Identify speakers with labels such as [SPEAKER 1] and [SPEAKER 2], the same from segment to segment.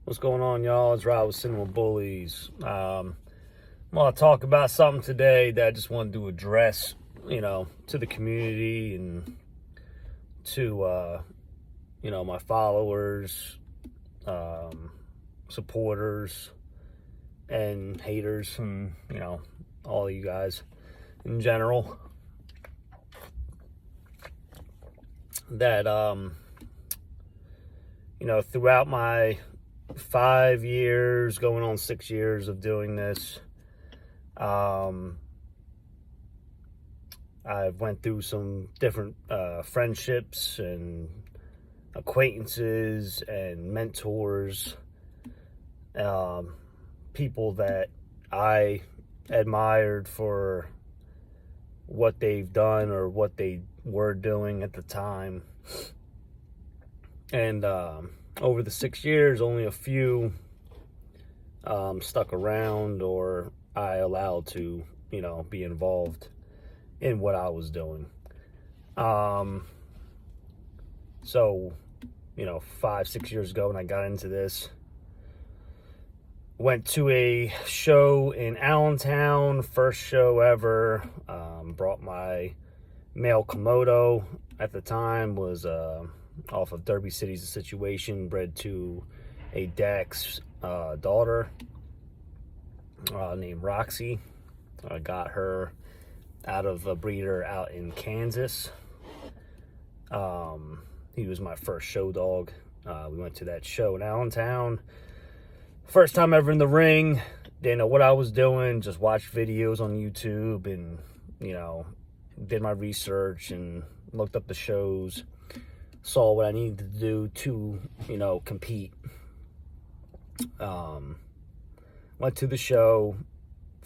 [SPEAKER 1] What's going on, y'all? It's Rob with CinemaBullyz. I'm going to talk about something today that I just wanted to address, to the community and to, my followers, supporters, and haters, and, all of you guys in general. That, throughout my 5 years, going on 6 years of doing this, I've went through some different friendships and acquaintances and mentors, people that I admired for what they've done or what they were doing at the time. And over the 6 years, only a few stuck around, or I allowed to, be involved in what I was doing. So, 5-6 years ago when I got into this, went to a show in Allentown, first show ever. Brought my male Komodo. At the time was off of Derby City's A Situation, bred to a Dax daughter named Roxy. I got her out of a breeder out in Kansas. He was my first show dog. We went to that show in Allentown. First time ever in the ring. Didn't know what I was doing. Just watched videos on YouTube and, did my research and looked up the shows. Saw what I needed to do to, compete. Went to the show,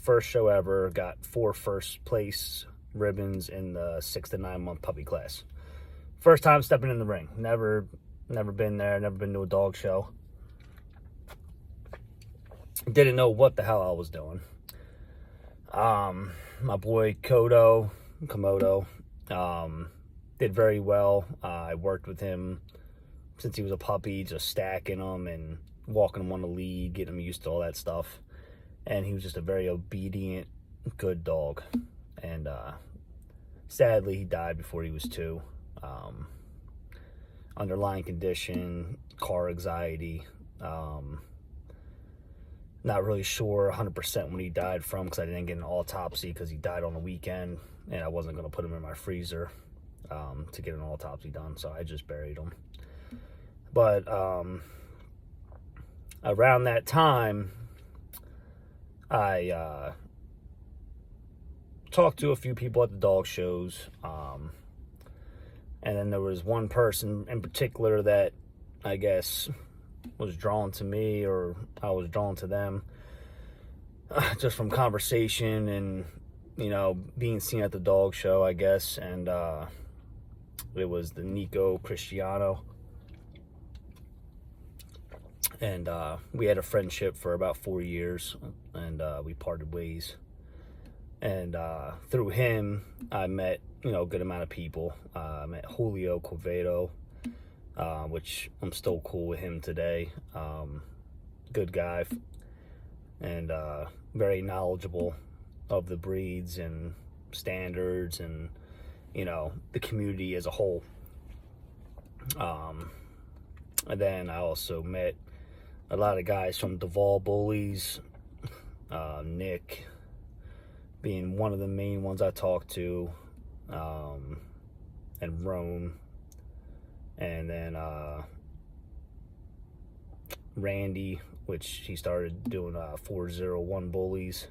[SPEAKER 1] first show ever, got 4 first place ribbons in the 6 to 9 month puppy class. First time stepping in the ring. Never been there, never been to a dog show. Didn't know what the hell I was doing. My boy Komodo, did very well. I worked with him since he was a puppy, just stacking him and walking him on the lead, getting him used to all that stuff. And he was just a very obedient, good dog. And sadly, he died before he was 2. Underlying condition, car anxiety. Not really sure 100% when he died from, because I didn't get an autopsy because he died on the weekend, and I wasn't going to put him in my freezer to get an autopsy done, so I just buried him. But around that time, I talked to a few people at the dog shows, and then there was one person in particular that I guess was drawn to me, or I was drawn to them, just from conversation and, being seen at the dog show, I guess. And it was the Nico Cristiano. And we had a friendship for about 4 years, and we parted ways. And through him, I met, a good amount of people. I met Julio Quevedo, which I'm still cool with him today. Good guy, and very knowledgeable of the breeds and standards and, the community as a whole. And then I also met a lot of guys from CinemaBullyz, Nick being one of the main ones I talked to, and Roan. And then Randy, which he started doing 401 Bullies.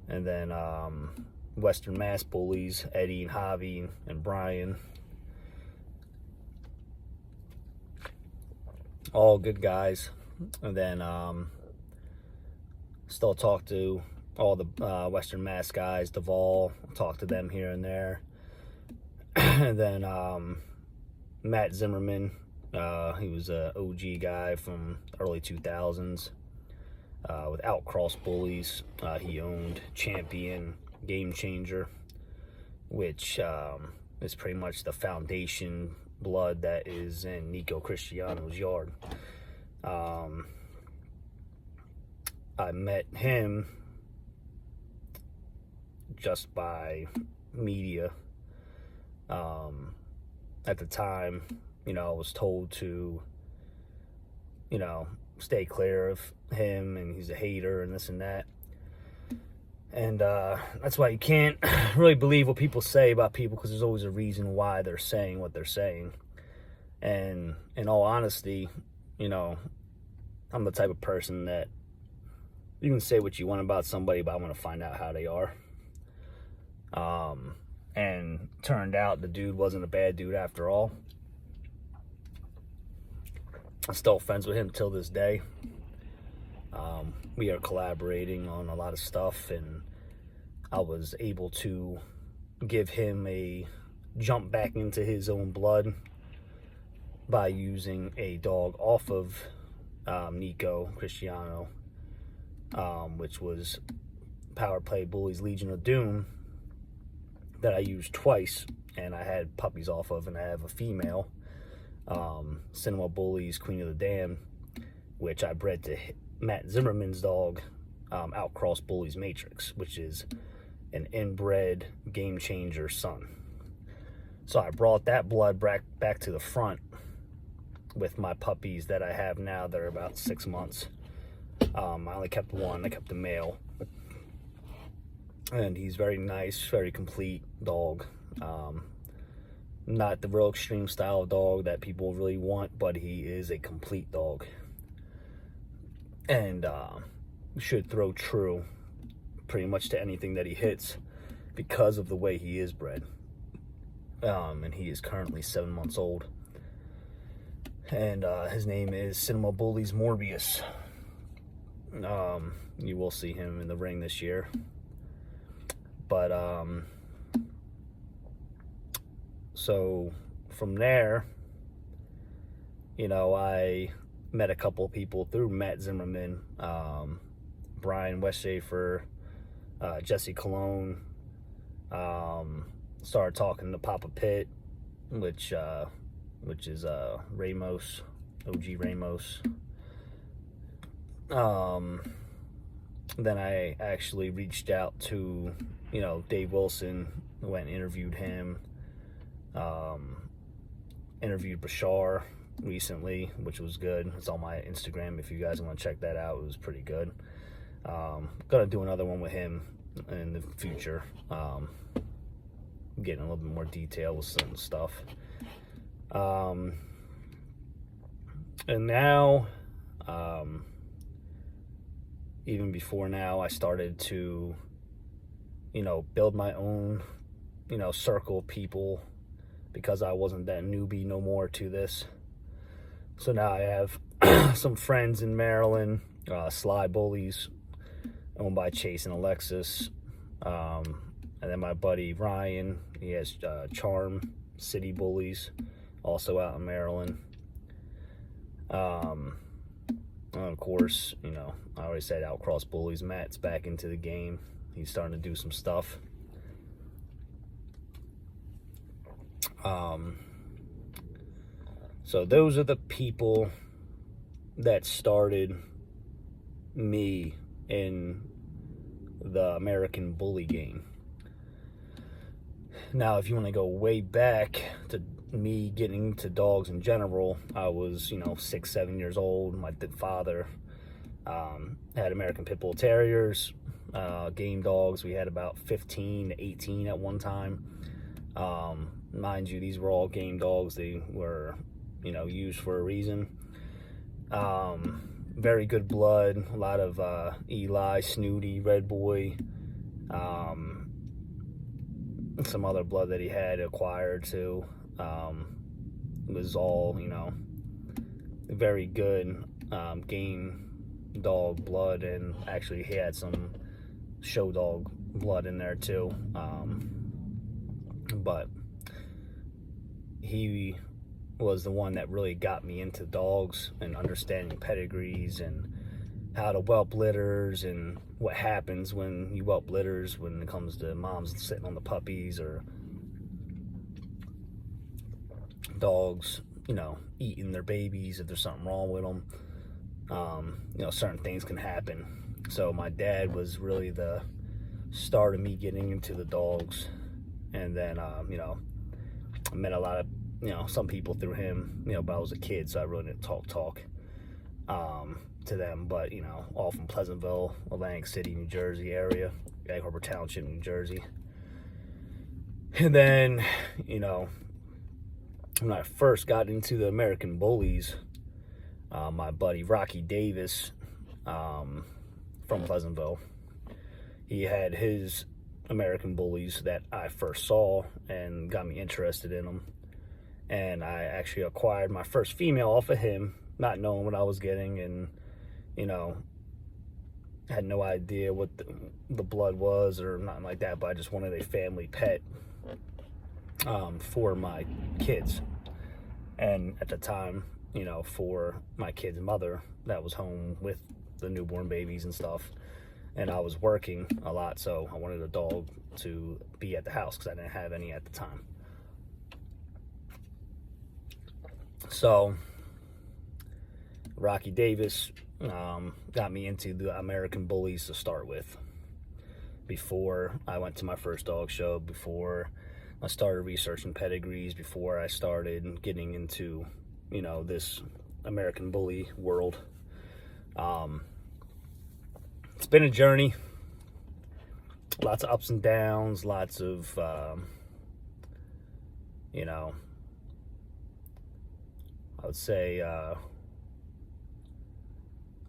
[SPEAKER 1] And then Western Mass Bullies, Eddie and Javi and Brian. All good guys. And then still talk to all the Western Mass guys, Duvall, talk to them here and there. And then Matt Zimmerman, he was an OG guy from early 2000s with Outcross Bullies. He owned Champion, Game Changer, which is pretty much the foundation blood that is in Nico Cristiano's yard. I met him just by media. At the time, I was told to, stay clear of him, and he's a hater and this and that. And that's why you can't really believe what people say about people, because there's always a reason why they're saying what they're saying. And in all honesty, I'm the type of person that you can say what you want about somebody, but I want to find out how they are. And turned out the dude wasn't a bad dude after all. I'm still friends with him till this day. We are collaborating on a lot of stuff, and I was able to give him a jump back into his own blood by using a dog off of Nico Cristiano, which was Power Play Bullies Legion of Doom, that I used twice, and I had puppies off of, and I have a female, CinemaBullyz Queen of the Dam, which I bred to Matt Zimmerman's dog, Outcross Bullies Matrix, which is an inbred game changer son. So I brought that blood back to the front with my puppies that I have now. They're about 6 months. I only kept one. I kept the male. And he's very nice, very complete dog. Not the real extreme style of dog that people really want, but he is a complete dog. And should throw true pretty much to anything that he hits because of the way he is bred. And he is currently 7 months old. And his name is CinemaBullyz Morbius. You will see him in the ring this year. But so from there, I met a couple of people through Matt Zimmerman, Brian Westshafer, Jesse Cologne. Started talking to Papa Pitt, which is Ramos, OG Ramos. Then I actually reached out to, Dave Wilson, went and interviewed him. Interviewed Bashar recently, which was good. It's on my Instagram if you guys want to check that out. It was pretty good. Gonna do another one with him in the future. Getting a little bit more detail with some stuff. And now, even before now, I started to, build my own, circle of people, because I wasn't that newbie no more to this. So now I have some friends in Maryland, Sly Bullies, owned by Chase and Alexis. And then my buddy Ryan, he has Charm City Bullies, also out in Maryland. And of course, I already said Outcross Bullies. Matt's back into the game. He's starting to do some stuff. So those are the people that started me in the American bully game. Now, if you want to go way back to me getting into dogs in general, I was, 6, 7 years old. My father had American Pit Bull Terriers, game dogs. We had about 15 to 18 at one time. Mind you, these were all game dogs. They were, used for a reason. Very good blood. A lot of Eli, Snooty, Red Boy. Some other blood that he had acquired too. It was all, very good game dog blood, and actually he had some show dog blood in there too. But he was the one that really got me into dogs and understanding pedigrees and how to whelp litters and what happens when you whelp litters when it comes to moms sitting on the puppies, or dogs, eating their babies if there's something wrong with them. certain things can happen. So my dad was really the start of me getting into the dogs. And then, I met a lot of, some people through him, but I was a kid, so I really didn't talk to them. But, all from Pleasantville, Atlantic City, New Jersey area, Egg Harbor Township, New Jersey. And then, when I first got into the CinemaBullyz, my buddy Rocky Davis from Pleasantville, he had his CinemaBullyz that I first saw and got me interested in them. And I actually acquired my first female off of him, not knowing what I was getting, and, had no idea what the blood was or nothing like that, but I just wanted a family pet for my kids. And at the time, for my kid's mother that was home with the newborn babies and stuff, and I was working a lot, so I wanted a dog to be at the house because I didn't have any at the time. So Rocky Davis got me into the CinemaBullyz to start with. Before I went to my first dog show, before I started researching pedigrees, before I started getting into, this CinemaBully world. It's been a journey. Lots of ups and downs, lots of, I would say a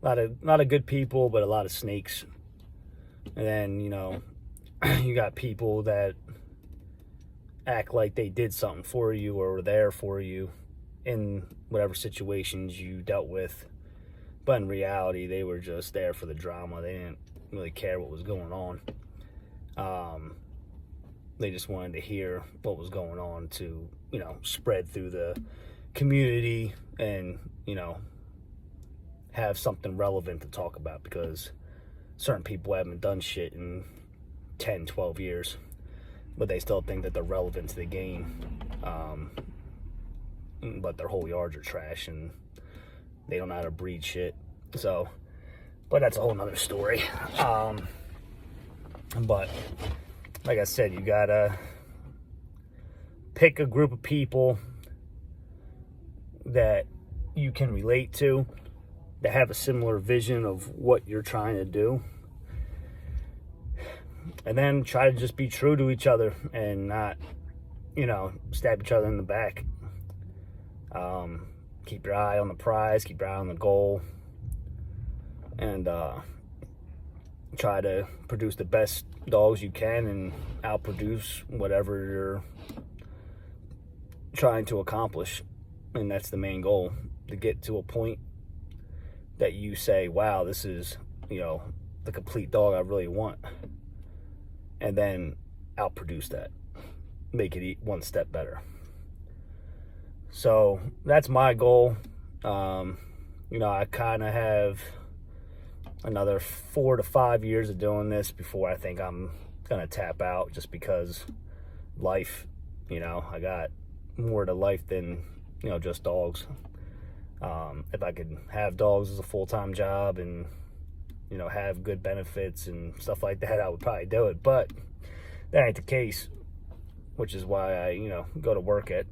[SPEAKER 1] lot of good people, but a lot of snakes. And then, you got people that act like they did something for you or were there for you in whatever situations you dealt with. But in reality, they were just there for the drama. They didn't really care what was going on. They just wanted to hear what was going on to, spread through the community and, have something relevant to talk about, because certain people haven't done shit in 10, 12 years, but they still think that they're relevant to the game. But their whole yards are trash and they don't know how to breed shit. So, but that's a whole nother story. But like I said, you gotta pick a group of people that you can relate to, that have a similar vision of what you're trying to do, and then try to just be true to each other and not, stab each other in the back. Keep your eye on the prize, keep your eye on the goal, and try to produce the best dogs you can and outproduce whatever you're trying to accomplish. And that's the main goal, to get to a point that you say, wow, this is, the complete dog I really want. And then outproduce that, make it one step better. So that's my goal. I kind of have another 4 to 5 years of doing this before I think I'm gonna tap out, just because life, I got more to life than, just dogs. If I could have dogs as a full-time job and, have good benefits and stuff like that, I would probably do it. But that ain't the case, which is why I, go to work at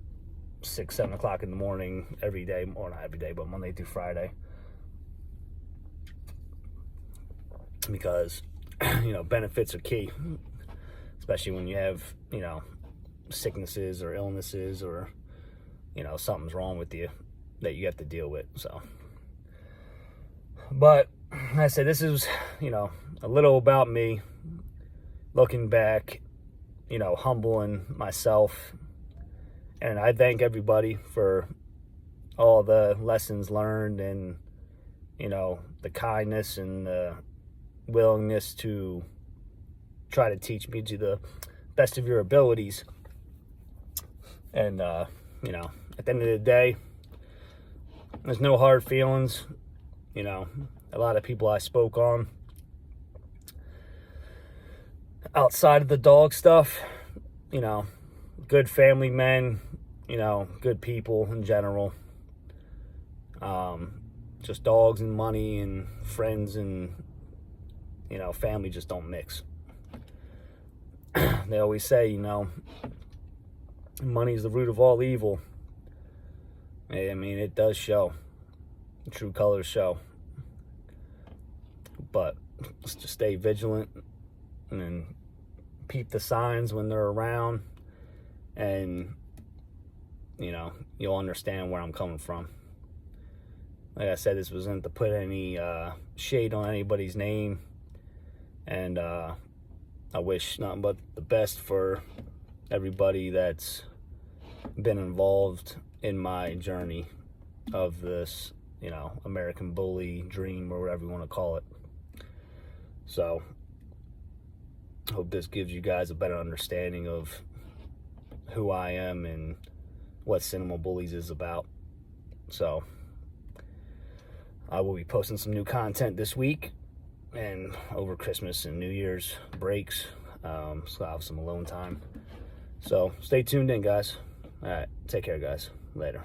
[SPEAKER 1] 6, 7 o'clock in the morning every day, or not every day, but Monday through Friday. Because, benefits are key, especially when you have, sicknesses or illnesses or, something's wrong with you that you have to deal with. So, but like I said, this is, a little about me, looking back, humbling myself. And I thank everybody for all the lessons learned and, the kindness and the willingness to try to teach me to the best of your abilities. And, at the end of the day, there's no hard feelings. A lot of people I spoke on outside of the dog stuff, good family men, good people in general. just dogs and money and friends and, you know, family just don't mix. They always say, you know, money is the root of all evil. I mean, it does show. The true colors show. But let's just stay vigilant and peep the signs when they're around, and, you know, you'll understand where I'm coming from. Like I said, this wasn't to put any shade on anybody's name, and I wish nothing but the best for everybody that's been involved in my journey of this, you know, American bully dream, or whatever you want to call it. So, hope this gives you guys a better understanding of who I am and what CinemaBullyz is about. So, I will be posting some new content this week and over Christmas and New Year's breaks, so I'll have some alone time. So stay tuned in, guys. All right, take care, guys. Later.